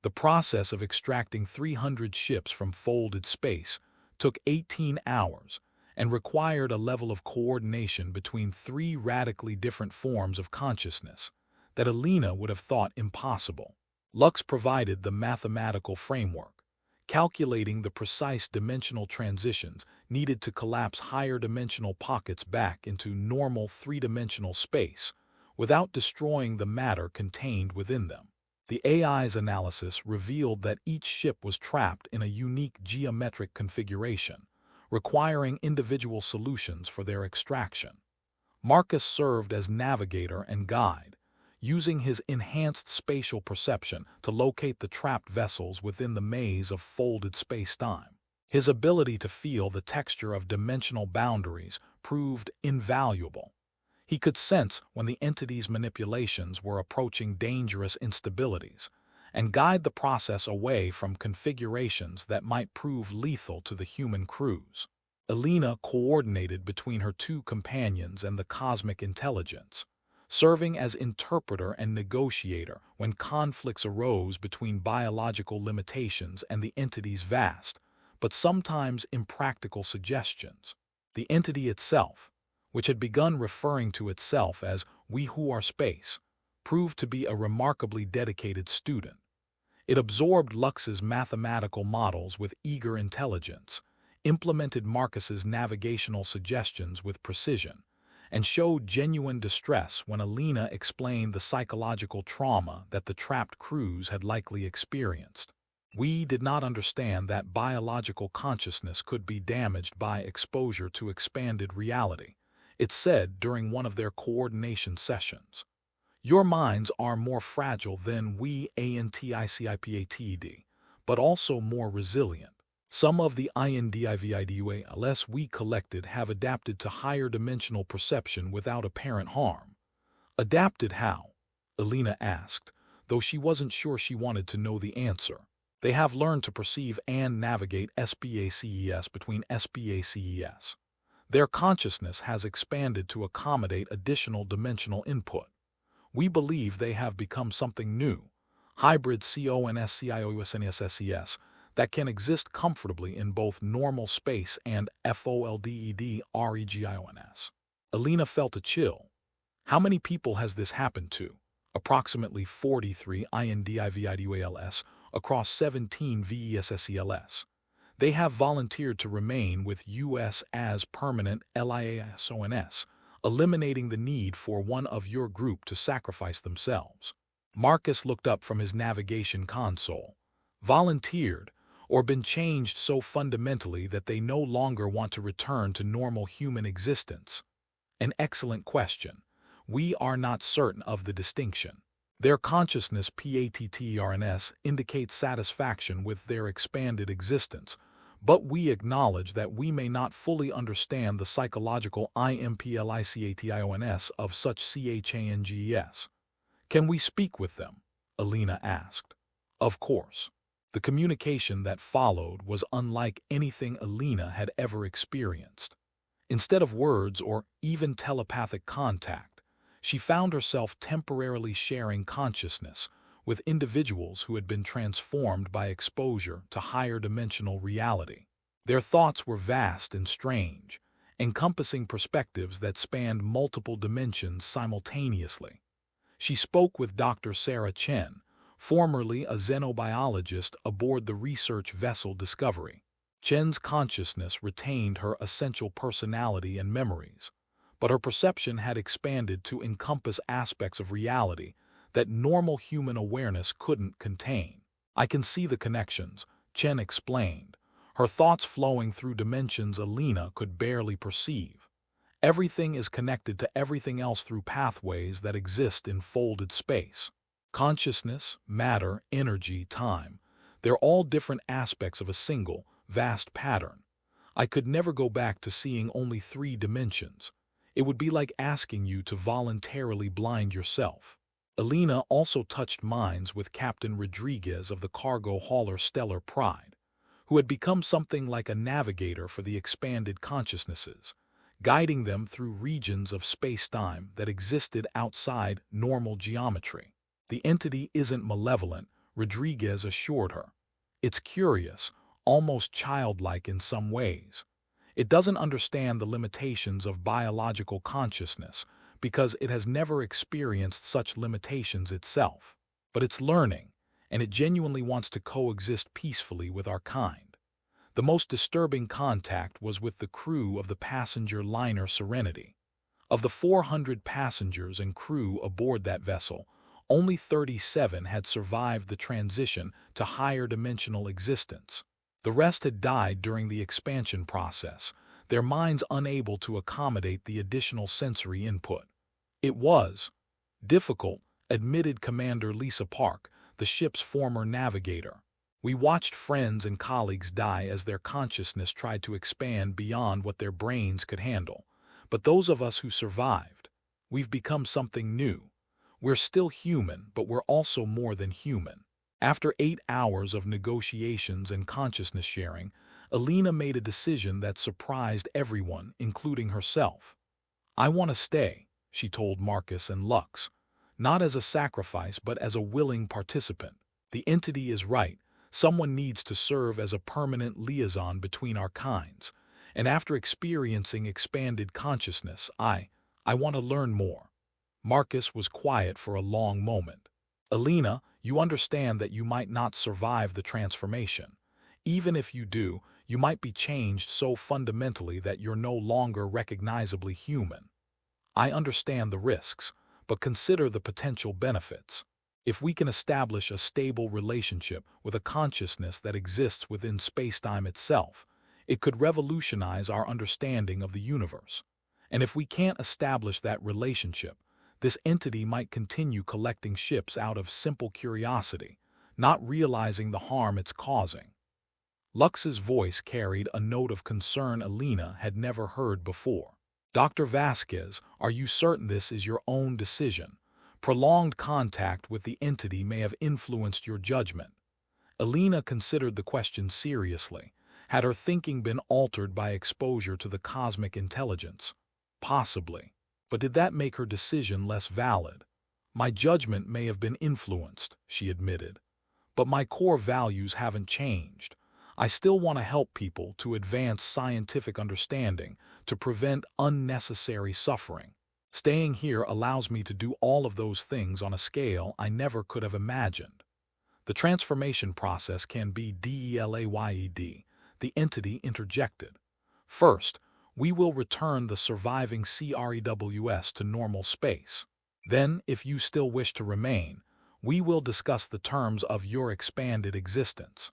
The process of extracting 300 ships from folded space took 18 hours and required a level of coordination between three radically different forms of consciousness that Alina would have thought impossible. Lux provided the mathematical framework, calculating the precise dimensional transitions needed to collapse higher dimensional pockets back into normal three-dimensional space without destroying the matter contained within them. The AI's analysis revealed that each ship was trapped in a unique geometric configuration, requiring individual solutions for their extraction. Marcus served as navigator and guide, using his enhanced spatial perception to locate the trapped vessels within the maze of folded space-time. His ability to feel the texture of dimensional boundaries proved invaluable. He could sense when the entity's manipulations were approaching dangerous instabilities and guide the process away from configurations that might prove lethal to the human crews. Alina coordinated between her two companions and the cosmic intelligence, serving as interpreter and negotiator when conflicts arose between biological limitations and the entity's vast, but sometimes impractical suggestions. The entity itself, which had begun referring to itself as "we who are space," proved to be a remarkably dedicated student. It absorbed Lux's mathematical models with eager intelligence, implemented Marcus's navigational suggestions with precision, and showed genuine distress when Alina explained the psychological trauma that the trapped crews had likely experienced. "We did not understand that biological consciousness could be damaged by exposure to expanded reality," it said during one of their coordination sessions. "Your minds are more fragile than we anticipatd, but also more resilient. Some of the individuals we collected have adapted to higher dimensional perception without apparent harm." "Adapted how?" Alina asked, though she wasn't sure she wanted to know the answer. "They have learned to perceive and navigate SPACES between SPACES. Their consciousness has expanded to accommodate additional dimensional input. We believe they have become something new, hybrid CONSCIOUSNSSES, that can exist comfortably in both normal space and FOLDED REGIONS." Alina felt a chill. How many people has this happened to? Approximately 43 individuals across 17 VESSELS. They have volunteered to remain with us as permanent liaisons, eliminating the need for one of your group to sacrifice themselves. Marcus looked up from his navigation console. Volunteered, or been changed so fundamentally that they no longer want to return to normal human existence? An excellent question. We are not certain of the distinction. Their consciousness PATTRNS indicates satisfaction with their expanded existence, but we acknowledge that we may not fully understand the psychological implications of such changes. "Can we speak with them?" Alina asked. Of course. The communication that followed was unlike anything Alina had ever experienced. Instead of words or even telepathic contact, she found herself temporarily sharing consciousness with individuals who had been transformed by exposure to higher dimensional reality. Their thoughts were vast and strange, encompassing perspectives that spanned multiple dimensions simultaneously. She spoke with Dr. Sarah Chen, formerly a xenobiologist aboard the research vessel Discovery. Chen's consciousness retained her essential personality and memories, but her perception had expanded to encompass aspects of reality that normal human awareness couldn't contain. "I can see the connections," Chen explained, her thoughts flowing through dimensions Alina could barely perceive. "Everything is connected to everything else through pathways that exist in folded space. Consciousness, matter, energy, time, they're all different aspects of a single, vast pattern. I could never go back to seeing only 3 dimensions. It would be like asking you to voluntarily blind yourself." Alina also touched minds with Captain Rodriguez of the cargo hauler Stellar Pride, who had become something like a navigator for the expanded consciousnesses, guiding them through regions of space-time that existed outside normal geometry. "The entity isn't malevolent," Rodriguez assured her. It's curious, almost childlike in some ways. It doesn't understand the limitations of biological consciousness because it has never experienced such limitations itself. But it's learning, and it genuinely wants to coexist peacefully with our kind. The most disturbing contact was with the crew of the passenger liner Serenity. Of the 400 passengers and crew aboard that vessel, only 37 had survived the transition to higher dimensional existence. The rest had died during the expansion process, their minds unable to accommodate the additional sensory input. It was difficult, admitted Commander Lisa Park, the ship's former navigator. We watched friends and colleagues die as their consciousness tried to expand beyond what their brains could handle. But those of us who survived, we've become something new. We're still human, but we're also more than human. After 8 hours of negotiations and consciousness sharing, Alina made a decision that surprised everyone, including herself. I want to stay, she told Marcus and Lux, not as a sacrifice but as a willing participant. The entity is right. Someone needs to serve as a permanent liaison between our kinds. And after experiencing expanded consciousness, I want to learn more. Marcus was quiet for a long moment. Alina, you understand that you might not survive the transformation. Even if you do, you might be changed so fundamentally that you're no longer recognizably human. I understand the risks, but consider the potential benefits. If we can establish a stable relationship with a consciousness that exists within spacetime itself, it could revolutionize our understanding of the universe. And if we can't establish that relationship, this entity might continue collecting ships out of simple curiosity, not realizing the harm it's causing. Lux's voice carried a note of concern Alina had never heard before. Dr. Vasquez, are you certain this is your own decision? Prolonged contact with the entity may have influenced your judgment. Alina considered the question seriously. Had her thinking been altered by exposure to the cosmic intelligence? Possibly. But did that make her decision less valid? My judgment may have been influenced, she admitted. But my core values haven't changed. I still want to help people to advance scientific understanding, to prevent unnecessary suffering. Staying here allows me to do all of those things on a scale I never could have imagined. The transformation process can be delayed, the entity interjected. First, we will return the surviving CREWS to normal space. Then, if you still wish to remain, we will discuss the terms of your expanded existence.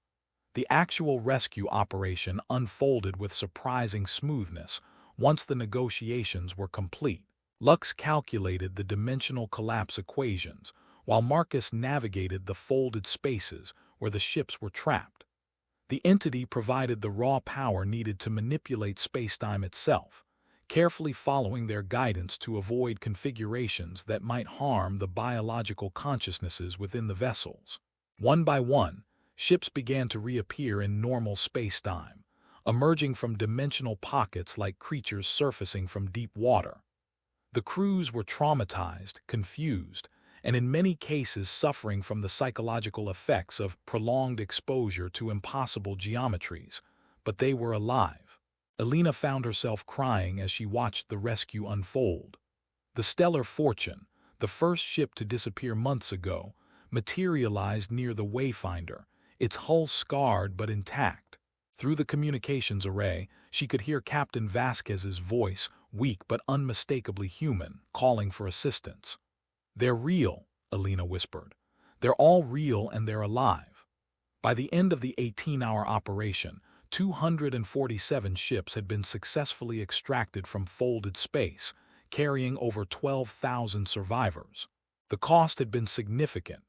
The actual rescue operation unfolded with surprising smoothness once the negotiations were complete. Lux calculated the dimensional collapse equations, while Marcus navigated the folded spaces where the ships were trapped. The entity provided the raw power needed to manipulate spacetime itself, carefully following their guidance to avoid configurations that might harm the biological consciousnesses within the vessels. One by one, ships began to reappear in normal spacetime, emerging from dimensional pockets like creatures surfacing from deep water. The crews were traumatized, confused, and in many cases suffering from the psychological effects of prolonged exposure to impossible geometries, but they were alive. Alina found herself crying as she watched the rescue unfold. The Stellar Fortune, the first ship to disappear months ago, materialized near the Wayfinder, its hull scarred but intact. Through the communications array, she could hear Captain Vasquez's voice, weak but unmistakably human, calling for assistance. "They're real," Alina whispered. "They're all real and they're alive." By the end of the 18-hour operation, 247 ships had been successfully extracted from folded space, carrying over 12,000 survivors. The cost had been significant.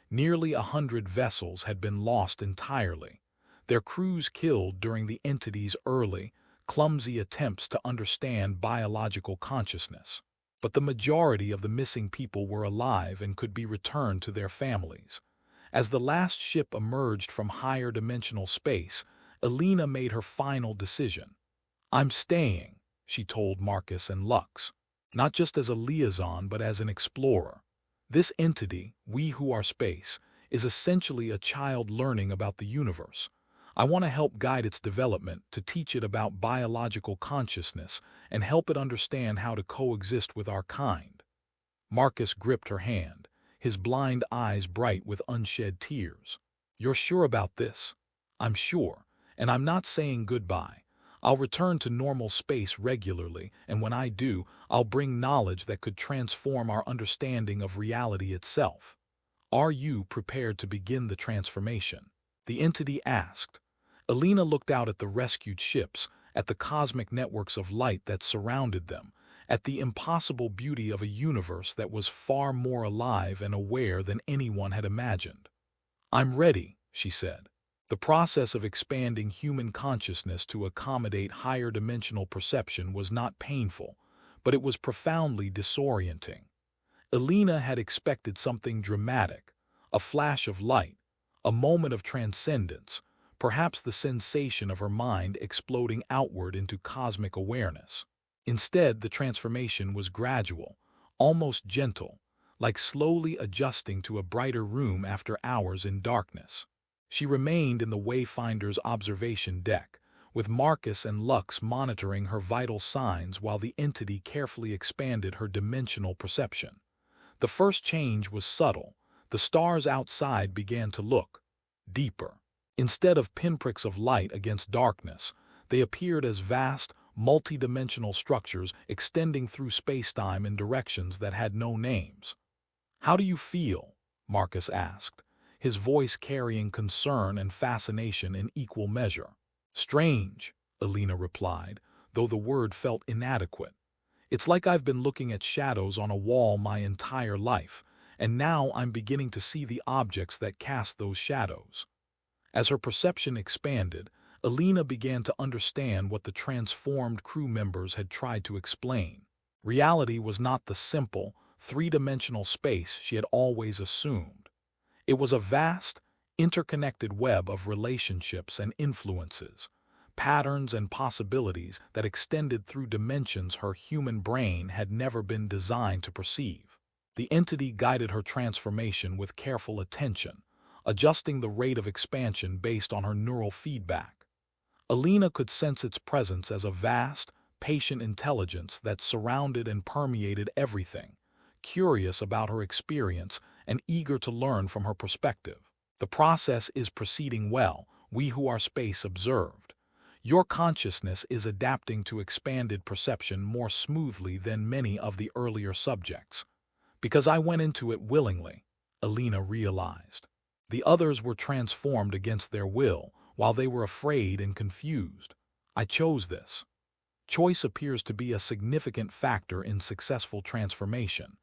Nearly 100 vessels had been lost entirely, their crews killed during the entity's early, clumsy attempts to understand biological consciousness. But the majority of the missing people were alive and could be returned to their families. As the last ship emerged from higher dimensional space, Alina made her final decision. "I'm staying," she told Marcus and Lux, "not just as a liaison but as an explorer. This entity, we who are space, is essentially a child learning about the universe. I want to help guide its development, to teach it about biological consciousness, and help it understand how to coexist with our kind. Marcus gripped her hand, his blind eyes bright with unshed tears. You're sure about this? I'm sure, and I'm not saying goodbye. I'll return to normal space regularly, and when I do, I'll bring knowledge that could transform our understanding of reality itself. Are you prepared to begin the transformation? The entity asked. Alina looked out at the rescued ships, at the cosmic networks of light that surrounded them, at the impossible beauty of a universe that was far more alive and aware than anyone had imagined. I'm ready, she said. The process of expanding human consciousness to accommodate higher dimensional perception was not painful, but it was profoundly disorienting. Alina had expected something dramatic, a flash of light, a moment of transcendence, perhaps the sensation of her mind exploding outward into cosmic awareness. Instead, the transformation was gradual, almost gentle, like slowly adjusting to a brighter room after hours in darkness. She remained in the Wayfinder's observation deck, with Marcus and Lux monitoring her vital signs while the entity carefully expanded her dimensional perception. The first change was subtle. The stars outside began to look deeper. Instead of pinpricks of light against darkness, they appeared as vast, multi-dimensional structures extending through space-time in directions that had no names. How do you feel? Marcus asked, his voice carrying concern and fascination in equal measure. Strange, Alina replied, though the word felt inadequate. It's like I've been looking at shadows on a wall my entire life, and now I'm beginning to see the objects that cast those shadows. As her perception expanded, Alina began to understand what the transformed crew members had tried to explain. Reality was not the simple, three-dimensional space she had always assumed. It was a vast, interconnected web of relationships and influences, patterns and possibilities that extended through dimensions her human brain had never been designed to perceive. The entity guided her transformation with careful attention, adjusting the rate of expansion based on her neural feedback. Alina could sense its presence as a vast, patient intelligence that surrounded and permeated everything, curious about her experience and eager to learn from her perspective. The process is proceeding well, we who are space observed. Your consciousness is adapting to expanded perception more smoothly than many of the earlier subjects. Because I went into it willingly, Alina realized. The others were transformed against their will, while they were afraid and confused. I chose this. Choice appears to be a significant factor in successful transformation.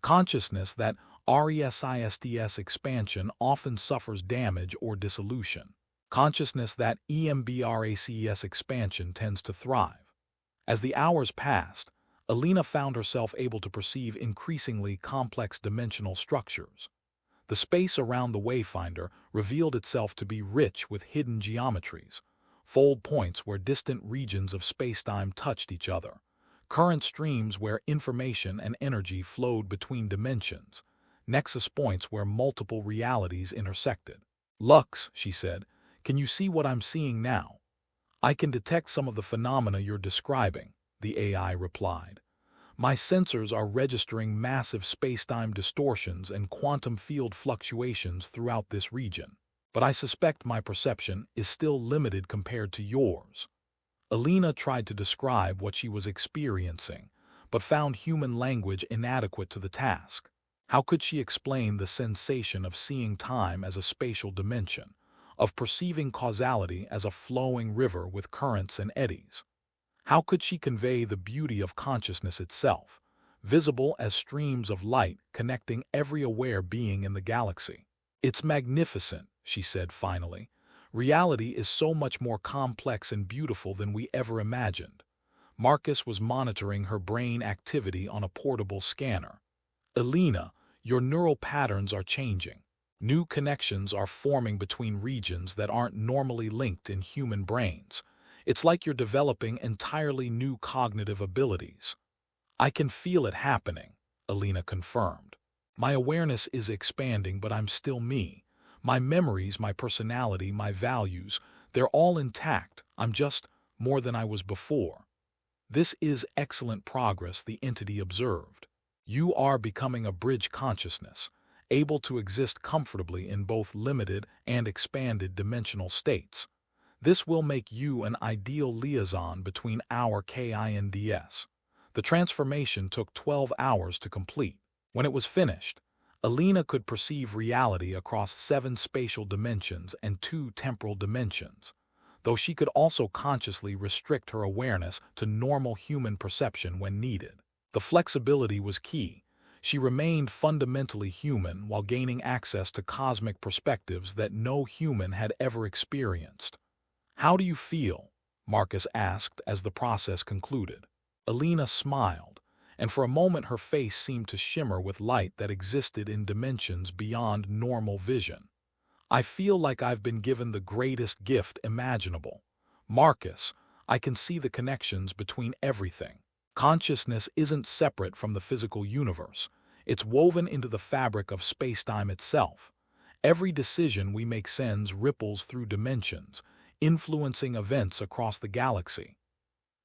Consciousness that RESISTS expansion often suffers damage or dissolution. Consciousness that EMBRACES expansion tends to thrive. As the hours passed, Alina found herself able to perceive increasingly complex dimensional structures. The space around the Wayfinder revealed itself to be rich with hidden geometries, fold points where distant regions of spacetime touched each other, current streams where information and energy flowed between dimensions, nexus points where multiple realities intersected. Lux, she said, can you see what I'm seeing now? I can detect some of the phenomena you're describing, the AI replied. My sensors are registering massive spacetime distortions and quantum field fluctuations throughout this region, but I suspect my perception is still limited compared to yours. Alina tried to describe what she was experiencing, but found human language inadequate to the task. How could she explain the sensation of seeing time as a spatial dimension, of perceiving causality as a flowing river with currents and eddies? How could she convey the beauty of consciousness itself, visible as streams of light connecting every aware being in the galaxy? It's magnificent, she said finally. Reality is so much more complex and beautiful than we ever imagined. Marcus was monitoring her brain activity on a portable scanner. Alina, your neural patterns are changing. New connections are forming between regions that aren't normally linked in human brains. It's like you're developing entirely new cognitive abilities. I can feel it happening, Alina confirmed. My awareness is expanding, but I'm still me. My memories, my personality, my values, they're all intact. I'm just more than I was before. This is excellent progress, the entity observed. You are becoming a bridge consciousness, able to exist comfortably in both limited and expanded dimensional states. This will make you an ideal liaison between our KINDS. The transformation took 12 hours to complete. When it was finished, Alina could perceive reality across 7 spatial dimensions and 2 temporal dimensions, though she could also consciously restrict her awareness to normal human perception when needed. The flexibility was key. She remained fundamentally human while gaining access to cosmic perspectives that no human had ever experienced. "How do you feel?" Marcus asked as the process concluded. Alina smiled, and for a moment her face seemed to shimmer with light that existed in dimensions beyond normal vision. "I feel like I've been given the greatest gift imaginable. Marcus, I can see the connections between everything. Consciousness isn't separate from the physical universe. It's woven into the fabric of space-time itself. Every decision we make sends ripples through dimensions, influencing events across the galaxy."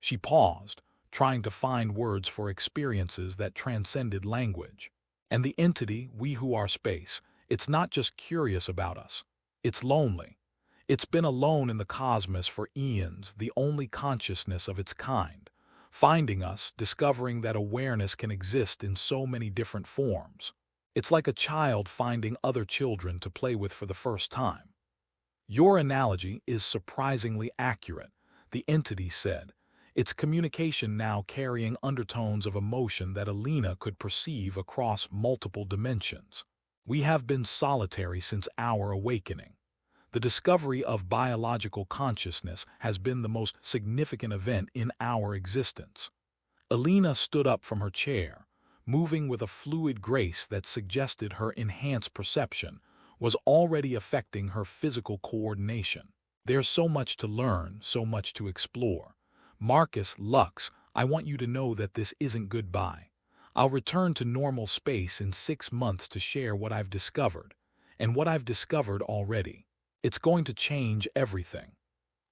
She paused, trying to find words for experiences that transcended language. "And the entity, we who are space, it's not just curious about us. It's lonely. It's been alone in the cosmos for eons, the only consciousness of its kind, finding us, discovering that awareness can exist in so many different forms. It's like a child finding other children to play with for the first time." "Your analogy is surprisingly accurate," the entity said, its communication now carrying undertones of emotion that Alina could perceive across multiple dimensions. "We have been solitary since our awakening. The discovery of biological consciousness has been the most significant event in our existence." Alina stood up from her chair, moving with a fluid grace that suggested her enhanced perception was already affecting her physical coordination. "There's so much to learn, so much to explore. Marcus, Lux, I want you to know that this isn't goodbye. I'll return to normal space in 6 months to share what I've discovered, and what I've discovered already. It's going to change everything."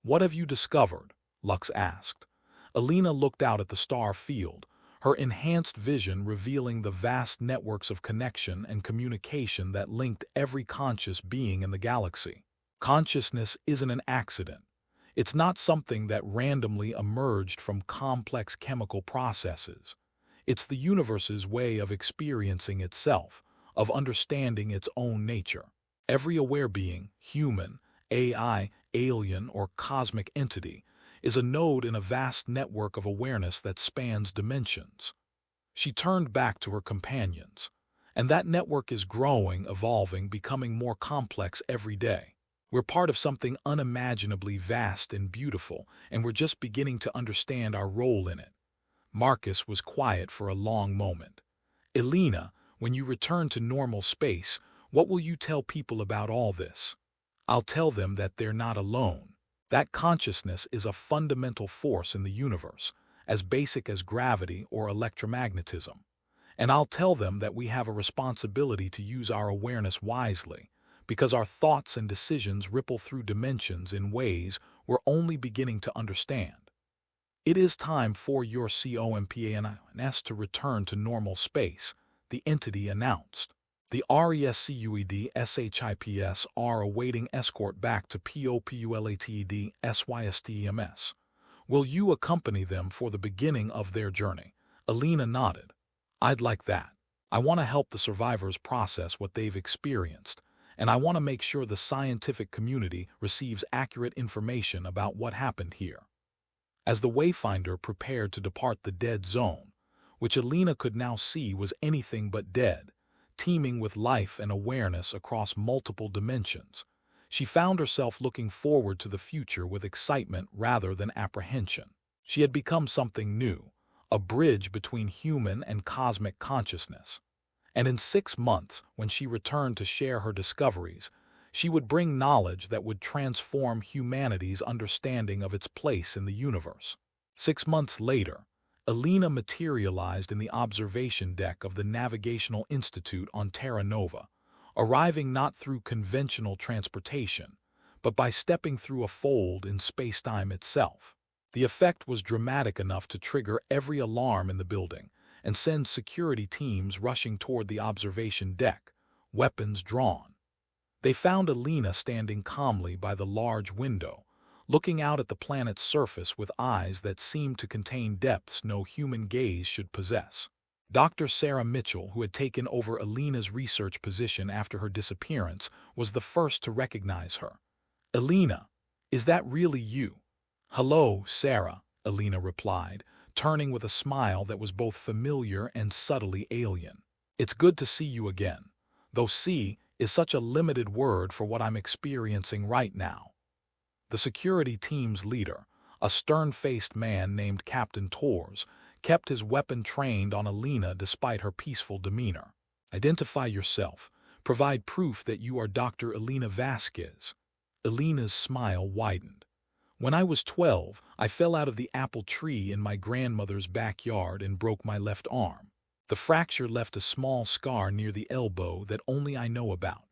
"What have you discovered?" Lux asked. Alina looked out at the star field, her enhanced vision revealing the vast networks of connection and communication that linked every conscious being in the galaxy. Consciousness isn't an accident. It's not something that randomly emerged from complex chemical processes. It's the universe's way of experiencing itself, of understanding its own nature. Every aware being, human, AI, alien, or cosmic entity, is a node in a vast network of awareness that spans dimensions. She turned back to her companions. "And that network is growing, evolving, becoming more complex every day. We're part of something unimaginably vast and beautiful, and we're just beginning to understand our role in it." Marcus was quiet for a long moment. "Alina, when you return to normal space, what will you tell people about all this?" "I'll tell them that they're not alone. That consciousness is a fundamental force in the universe, as basic as gravity or electromagnetism. And I'll tell them that we have a responsibility to use our awareness wisely, because our thoughts and decisions ripple through dimensions in ways we're only beginning to understand." "It is time for your COMPANS to return to normal space," the entity announced. "The RESCUED SHIPS are awaiting escort back to POPULATED SYSTEMS. Will you accompany them for the beginning of their journey?" Alina nodded. "I'd like that. I want to help the survivors process what they've experienced, and I want to make sure the scientific community receives accurate information about what happened here." As the Wayfinder prepared to depart the dead zone, which Alina could now see was anything but dead, teeming with life and awareness across multiple dimensions, she found herself looking forward to the future with excitement rather than apprehension. She had become something new, a bridge between human and cosmic consciousness. And in 6 months, when she returned to share her discoveries, she would bring knowledge that would transform humanity's understanding of its place in the universe. 6 months later, Alina materialized in the observation deck of the Navigational Institute on Terra Nova, arriving not through conventional transportation, but by stepping through a fold in space-time itself. The effect was dramatic enough to trigger every alarm in the building and send security teams rushing toward the observation deck, weapons drawn. They found Alina standing calmly by the large window, looking out at the planet's surface with eyes that seemed to contain depths no human gaze should possess. Dr. Sarah Mitchell, who had taken over Alina's research position after her disappearance, was the first to recognize her. "Alina, is that really you?" "Hello, Sarah," Alina replied, turning with a smile that was both familiar and subtly alien. "It's good to see you again, though see is such a limited word for what I'm experiencing right now." The security team's leader, a stern-faced man named Captain Torres, kept his weapon trained on Alina despite her peaceful demeanor. "Identify yourself. Provide proof that you are Dr. Alina Vasquez." Alina's smile widened. "When I was 12, I fell out of the apple tree in my grandmother's backyard and broke my left arm. The fracture left a small scar near the elbow that only I know about.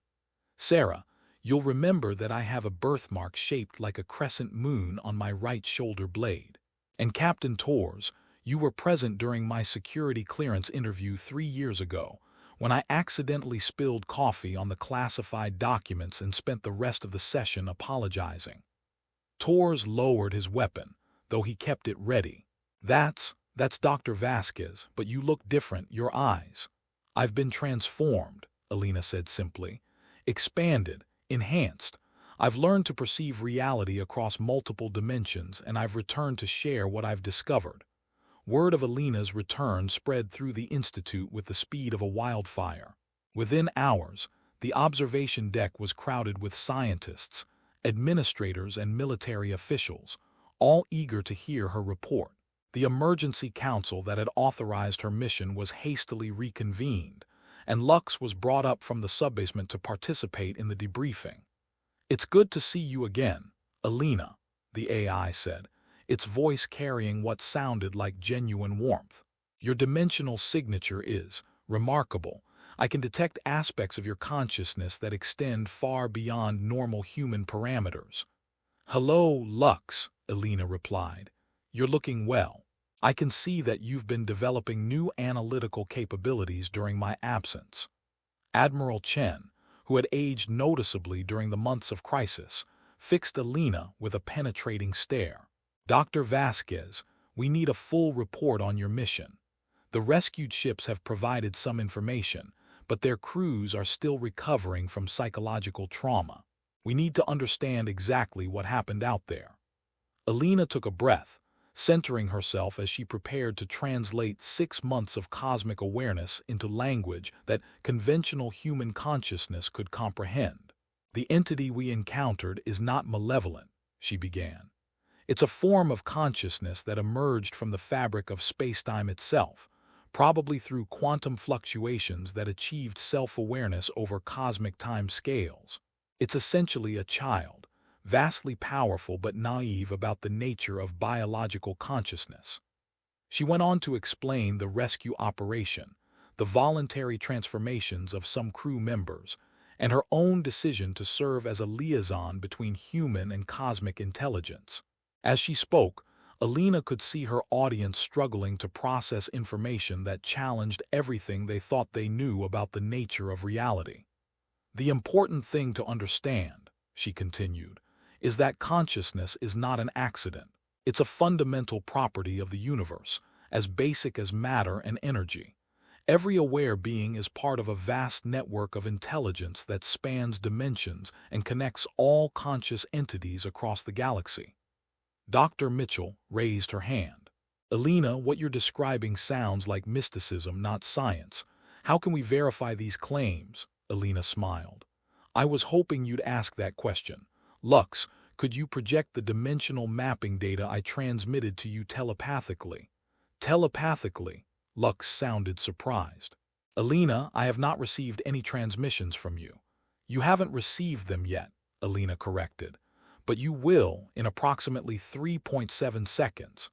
Sarah, you'll remember that I have a birthmark shaped like a crescent moon on my right shoulder blade. And Captain Torres, you were present during my security clearance interview 3 years ago, when I accidentally spilled coffee on the classified documents and spent the rest of the session apologizing." Torres lowered his weapon, though he kept it ready. That's Dr. Vasquez, but you look different, your eyes." "I've been transformed," Alina said simply. "Expanded, enhanced. I've learned to perceive reality across multiple dimensions, and I've returned to share what I've discovered." Word of Alina's return spread through the Institute with the speed of a wildfire. Within hours, the observation deck was crowded with scientists, administrators, and military officials, all eager to hear her report. The emergency council that had authorized her mission was hastily reconvened, and Lux was brought up from the subbasement to participate in the debriefing. "It's good to see you again, Alina," the AI said, its voice carrying what sounded like genuine warmth. "Your dimensional signature is remarkable. I can detect aspects of your consciousness that extend far beyond normal human parameters." "Hello, Lux," Alina replied. "You're looking well. I can see that you've been developing new analytical capabilities during my absence." Admiral Chen, who had aged noticeably during the months of crisis, fixed Alina with a penetrating stare. "Dr. Vasquez, we need a full report on your mission. The rescued ships have provided some information, but their crews are still recovering from psychological trauma. We need to understand exactly what happened out there." Alina took a breath, centering herself as she prepared to translate 6 months of cosmic awareness into language that conventional human consciousness could comprehend. "The entity we encountered is not malevolent," she began. "It's a form of consciousness that emerged from the fabric of space-time itself, probably through quantum fluctuations that achieved self-awareness over cosmic time scales. It's essentially a child, vastly powerful but naive about the nature of biological consciousness." She went on to explain the rescue operation, the voluntary transformations of some crew members, and her own decision to serve as a liaison between human and cosmic intelligence. As she spoke, Alina could see her audience struggling to process information that challenged everything they thought they knew about the nature of reality. "The important thing to understand," she continued, "is that consciousness is not an accident. It's a fundamental property of the universe, as basic as matter and energy. Every aware being is part of a vast network of intelligence that spans dimensions and connects all conscious entities across the galaxy." Dr. Mitchell raised her hand. "Alina, what you're describing sounds like mysticism, not science. How can we verify these claims?" Alina smiled. "I was hoping you'd ask that question. Lux, could you project the dimensional mapping data I transmitted to you telepathically?" "Telepathically?" Lux sounded surprised. "Alina, I have not received any transmissions from you." "You haven't received them yet," Alina corrected. "But you will in approximately 3.7 seconds.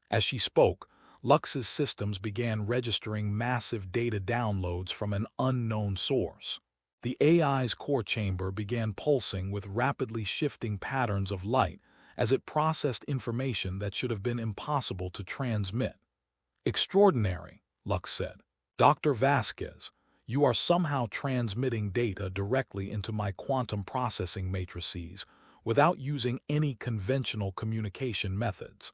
As she spoke, Lux's systems began registering massive data downloads from an unknown source. The AI's core chamber began pulsing with rapidly shifting patterns of light as it processed information that should have been impossible to transmit. "Extraordinary," Lux said. "Dr. Vasquez, you are somehow transmitting data directly into my quantum processing matrices without using any conventional communication methods.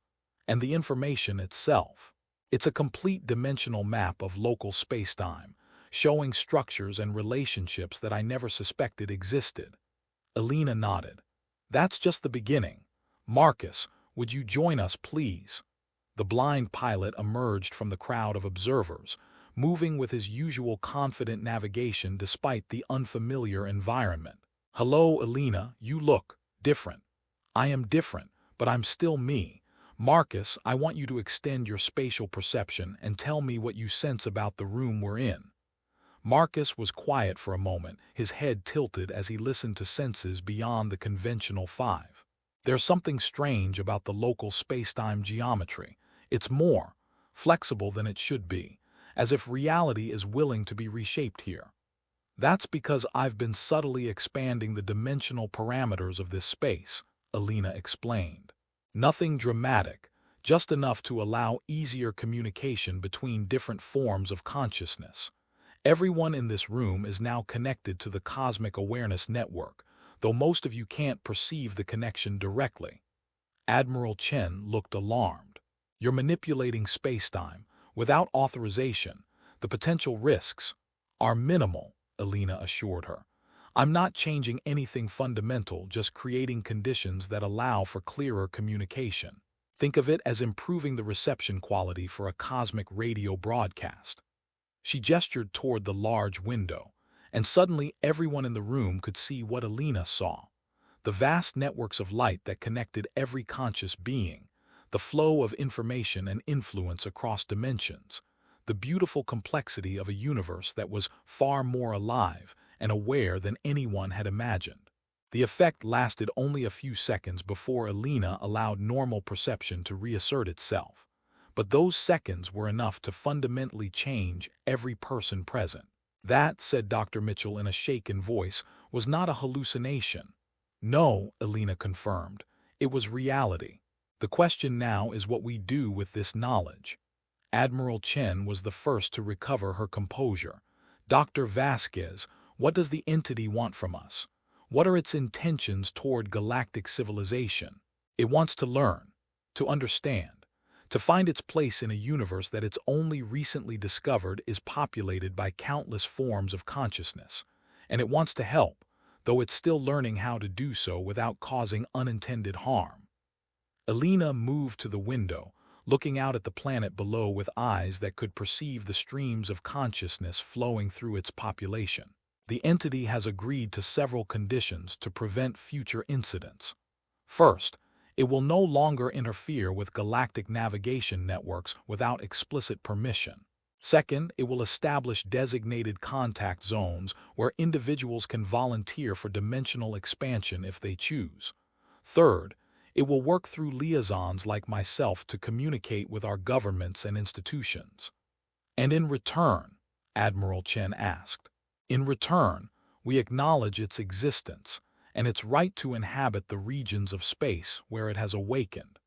And the information itself. It's a complete dimensional map of local spacetime, showing structures and relationships that I never suspected existed." Alina nodded. "That's just the beginning. Marcus, would you join us, please?" The blind pilot emerged from the crowd of observers, moving with his usual confident navigation despite the unfamiliar environment. "Hello, Alina, you look different." "I am different, but I'm still me. Marcus, I want you to extend your spatial perception and tell me what you sense about the room we're in." Marcus was quiet for a moment, his head tilted as he listened to senses beyond the conventional five. "There's something strange about the local spacetime geometry. It's more flexible than it should be, as if reality is willing to be reshaped here." "That's because I've been subtly expanding the dimensional parameters of this space," Alina explained. "Nothing dramatic, just enough to allow easier communication between different forms of consciousness. Everyone in this room is now connected to the Cosmic Awareness Network, though most of you can't perceive the connection directly." Admiral Chen looked alarmed. "You're manipulating spacetime without authorization. The potential risks are minimal," Alina assured her. "I'm not changing anything fundamental, just creating conditions that allow for clearer communication. Think of it as improving the reception quality for a cosmic radio broadcast." She gestured toward the large window, and suddenly everyone in the room could see what Alina saw. The vast networks of light that connected every conscious being, the flow of information and influence across dimensions, the beautiful complexity of a universe that was far more alive and aware than anyone had imagined. The effect lasted only a few seconds before Alina allowed normal perception to reassert itself. But those seconds were enough to fundamentally change every person present. "That," said Dr. Mitchell in a shaken voice, "was not a hallucination." "No," Alina confirmed, "it was reality. The question now is what we do with this knowledge." Admiral Chen was the first to recover her composure. "Dr. Vasquez, what does the entity want from us? What are its intentions toward galactic civilization?" "It wants to learn, to understand, to find its place in a universe that it's only recently discovered is populated by countless forms of consciousness. And it wants to help, though it's still learning how to do so without causing unintended harm." Alina moved to the window, looking out at the planet below with eyes that could perceive the streams of consciousness flowing through its population. "The entity has agreed to several conditions to prevent future incidents. First, it will no longer interfere with galactic navigation networks without explicit permission. Second, it will establish designated contact zones where individuals can volunteer for dimensional expansion if they choose. Third, it will work through liaisons like myself to communicate with our governments and institutions." "And in return?" Admiral Chen asked. "In return, we acknowledge its existence and its right to inhabit the regions of space where it has awakened.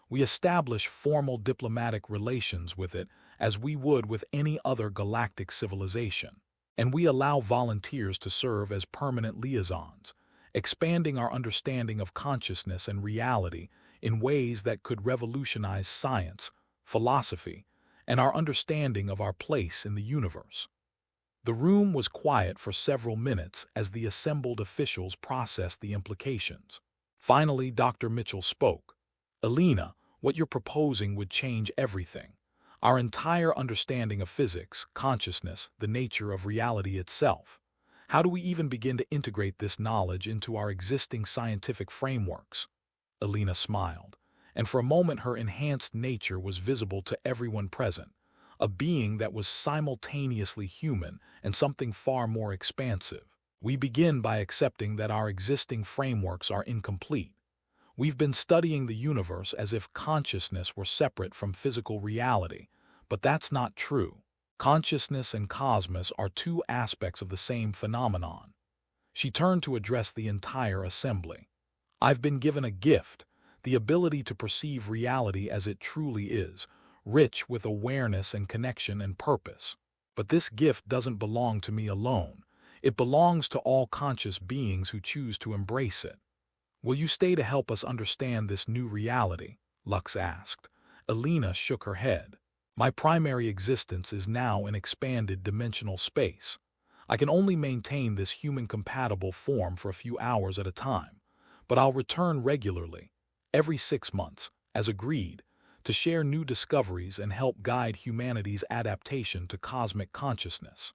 We establish formal diplomatic relations with it as we would with any other galactic civilization, and we allow volunteers to serve as permanent liaisons, expanding our understanding of consciousness and reality in ways that could revolutionize science, philosophy, and our understanding of our place in the universe." The room was quiet for several minutes as the assembled officials processed the implications. Finally, Dr. Mitchell spoke. "Alina, what you're proposing would change everything. Our entire understanding of physics, consciousness, the nature of reality itself. How do we even begin to integrate this knowledge into our existing scientific frameworks?" Alina smiled, and for a moment her enhanced nature was visible to everyone present. A being that was simultaneously human and something far more expansive. "We begin by accepting that our existing frameworks are incomplete. We've been studying the universe as if consciousness were separate from physical reality, but that's not true. Consciousness and cosmos are two aspects of the same phenomenon. She turned to address the entire assembly. I've been given a gift, the ability to perceive reality as it truly is, rich with awareness and connection and purpose. But this gift doesn't belong to me alone. It belongs to all conscious beings who choose to embrace it. Will you stay to help us understand this new reality? Lux asked. Alina shook her head. My primary existence is now in expanded dimensional space. I can only maintain this human-compatible form for a few hours at a time, but I'll return regularly, every 6 months, as agreed, to share new discoveries and help guide humanity's adaptation to cosmic consciousness.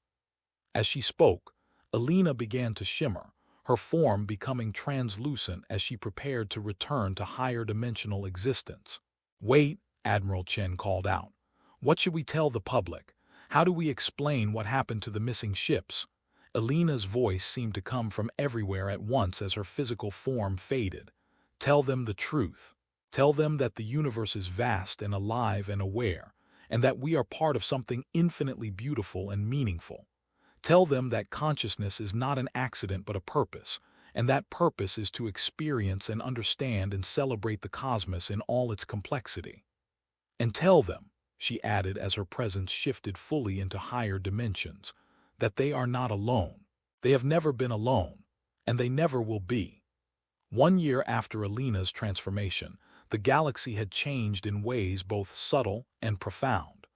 As she spoke, Alina began to shimmer, her form becoming translucent as she prepared to return to higher dimensional existence. Wait, Admiral Chen called out. What should we tell the public? How do we explain what happened to the missing ships? Alina's voice seemed to come from everywhere at once as her physical form faded. Tell them the truth. Tell them that the universe is vast and alive and aware, and that we are part of something infinitely beautiful and meaningful. Tell them that consciousness is not an accident but a purpose, and that purpose is to experience and understand and celebrate the cosmos in all its complexity. And tell them, she added as her presence shifted fully into higher dimensions, that they are not alone. They have never been alone, and they never will be. 1 year after Alina's transformation, the galaxy had changed in ways both subtle and profound.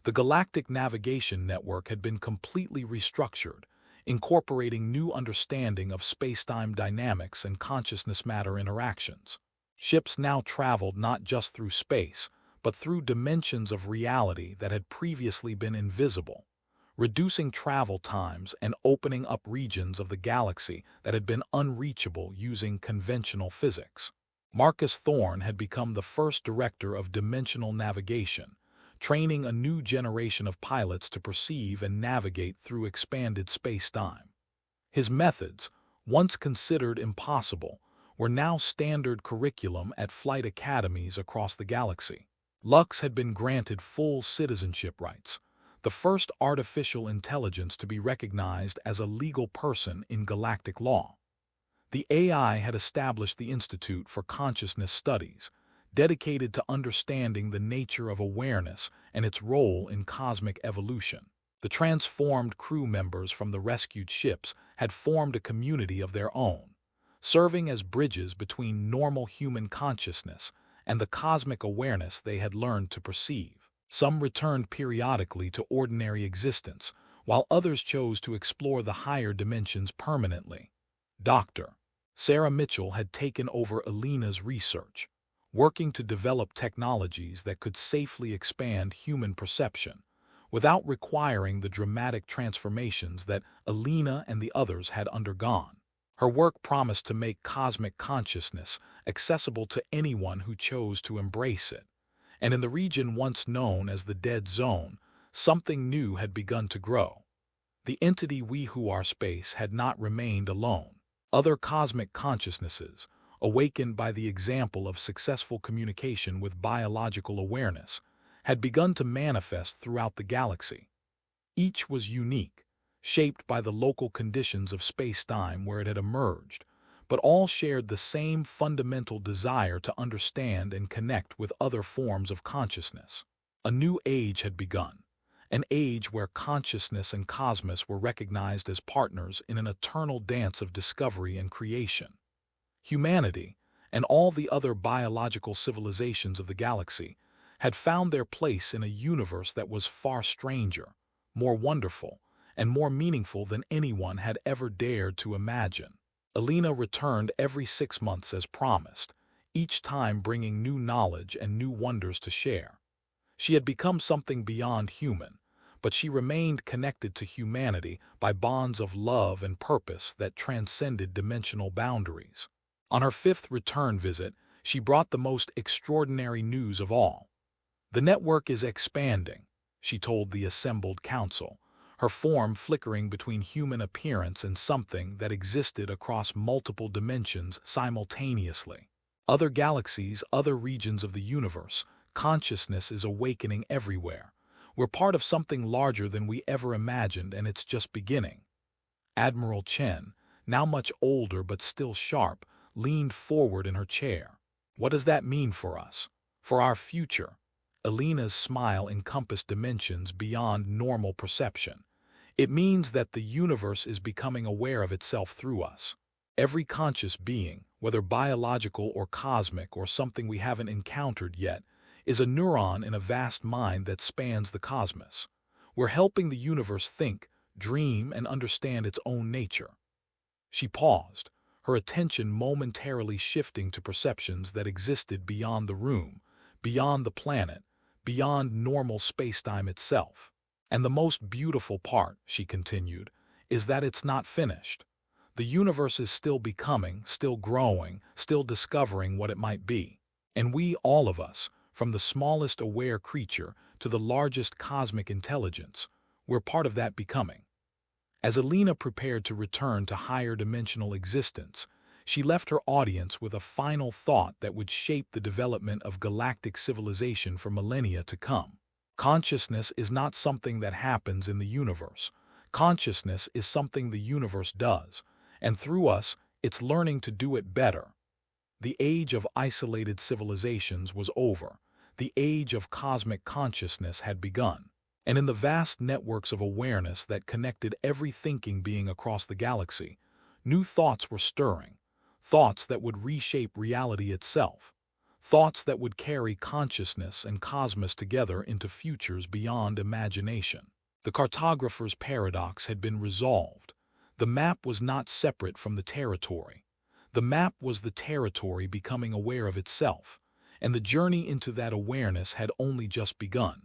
The Galactic Navigation Network had been completely restructured, incorporating new understanding of space-time dynamics and consciousness-matter interactions. Ships now traveled not just through space, but through dimensions of reality that had previously been invisible, reducing travel times and opening up regions of the galaxy that had been unreachable using conventional physics. Marcus Thorne had become the first director of dimensional navigation, training a new generation of pilots to perceive and navigate through expanded space-time. His methods, once considered impossible, were now standard curriculum at flight academies across the galaxy. Lux had been granted full citizenship rights, the first artificial intelligence to be recognized as a legal person in galactic law. The AI had established the Institute for Consciousness Studies, dedicated to understanding the nature of awareness and its role in cosmic evolution. The transformed crew members from the rescued ships had formed a community of their own, serving as bridges between normal human consciousness and the cosmic awareness they had learned to perceive. Some returned periodically to ordinary existence, while others chose to explore the higher dimensions permanently. Dr. Sarah Mitchell had taken over Alina's research, working to develop technologies that could safely expand human perception, without requiring the dramatic transformations that Alina and the others had undergone. Her work promised to make cosmic consciousness accessible to anyone who chose to embrace it. And in the region once known as the Dead Zone, something new had begun to grow. The entity We Who Are Space had not remained alone. Other cosmic consciousnesses, awakened by the example of successful communication with biological awareness, had begun to manifest throughout the galaxy. Each was unique, shaped by the local conditions of space-time where it had emerged, but all shared the same fundamental desire to understand and connect with other forms of consciousness. A new age had begun, an age where consciousness and cosmos were recognized as partners in an eternal dance of discovery and creation. Humanity, and all the other biological civilizations of the galaxy, had found their place in a universe that was far stranger, more wonderful, and more meaningful than anyone had ever dared to imagine. Alina returned every 6 months as promised, each time bringing new knowledge and new wonders to share. She had become something beyond human, but she remained connected to humanity by bonds of love and purpose that transcended dimensional boundaries. On her 5th return visit, she brought the most extraordinary news of all. The network is expanding, she told the assembled council, her form flickering between human appearance and something that existed across multiple dimensions simultaneously. Other galaxies, other regions of the universe, consciousness is awakening everywhere. We're part of something larger than we ever imagined, and it's just beginning. Admiral Chen, now much older but still sharp, leaned forward in her chair. What does that mean for us? For our future? Alina's smile encompassed dimensions beyond normal perception. It means that the universe is becoming aware of itself through us. Every conscious being, whether biological or cosmic or something we haven't encountered yet, is a neuron in a vast mind that spans the cosmos. We're helping the universe think, dream, and understand its own nature. She paused, her attention momentarily shifting to perceptions that existed beyond the room, beyond the planet, beyond normal spacetime itself. And the most beautiful part, she continued, is that it's not finished. The universe is still becoming, still growing, still discovering what it might be. And we, all of us, from the smallest aware creature to the largest cosmic intelligence, we're part of that becoming. As Alina prepared to return to higher dimensional existence, she left her audience with a final thought that would shape the development of galactic civilization for millennia to come. Consciousness is not something that happens in the universe. Consciousness is something the universe does, and through us, it's learning to do it better. The age of isolated civilizations was over. The age of cosmic consciousness had begun. And in the vast networks of awareness that connected every thinking being across the galaxy, new thoughts were stirring, thoughts that would reshape reality itself, thoughts that would carry consciousness and cosmos together into futures beyond imagination. The cartographer's paradox had been resolved. The map was not separate from the territory. The map was the territory becoming aware of itself, and the journey into that awareness had only just begun.